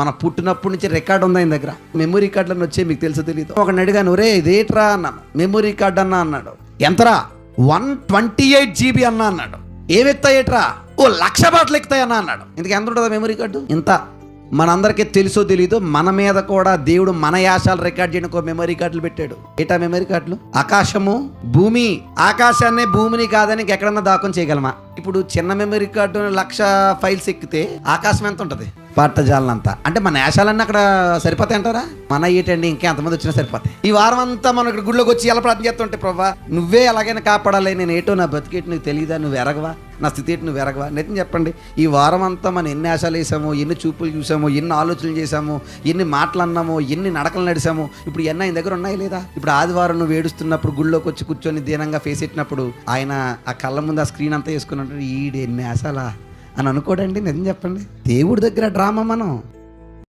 మన పుట్టినప్పటి నుంచి రికార్డు ఉంది ఆయన దగ్గర. మెమరీ కార్డులను వచ్చే మీకు తెలుసో తెలియదు. ఒకడిని అడిగాను, రే ఇదేట్రా అన్నాను. మెమరీ కార్డు అన్నా అన్నాడు. ఎంతరా? 128 GB అన్నా అన్నాడు. ఏమి ఎక్కుతాయేట్రా? 1,00,000 బాటలు ఎక్కుతాయన్నా అన్నాడు. ఇందుకు ఎంత ఉంటుందా మెమరీ కార్డు? ఇంత. మనందరికీ తెలుసో తెలీదు, మన మీద కూడా దేవుడు మన యాశాలు రికార్డ్ చేయడానికి ఒక మెమరీ కార్డులు పెట్టాడు. ఏటా మెమరీ కార్డులు? ఆకాశము భూమి. ఆకాశాన్ని భూమిని కాదని ఇంకెక్కడన్నా దాకం చేయగలమా? ఇప్పుడు చిన్న మెమరీ కార్డు 1,00,000 ఫైల్స్ ఎక్కితే ఆకాశం ఎంత ఉంటుంది? పట్టజాలనంతా. అంటే మన యాశాలన్నీ అక్కడ సరిపోతాయి అంటారా? మన ఏంటండి ఇంకా ఎంతమంది వచ్చినా సరిపోతాయి. ఈ వారం అంతా మనం ఇక్కడ గుళ్ళోకి వచ్చి ఎలా ప్రార్థన చేస్తుంటే, ప్రభా నువ్వే ఎలాగైనా కాపాడాలి, నేను ఏటో నా బతికేటి నీకు తెలియదా, నువ్వు ఎరగవా, నా స్థితి ఏంటి నువ్వు ఎరగవా. నిజం చెప్పండి, ఈ వారం అంతా మనం ఎన్ని ఆశలు వేసామో, ఎన్ని చూపులు చూసామో, ఎన్ని ఆలోచనలు చేసామో, ఎన్ని మాటలు అన్నామో, ఎన్ని నడకలు నడిచామో, ఇప్పుడు ఎన్న ఆయన దగ్గర ఉన్నాయి లేదా? ఇప్పుడు ఆదివారం నువ్వు ఏడుస్తున్నప్పుడు గుళ్ళోకి వచ్చి కూర్చొని దీనంగా ఫేస్ ఎట్టినప్పుడు ఆయన ఆ కళ్ళ ముందు ఆ స్క్రీన్ అంతా వేసుకున్నట్టు ఈడు ఎన్ని ఆశలా అని అనుకోడండి. నిజం చెప్పండి, దేవుడి దగ్గర డ్రామా మనం.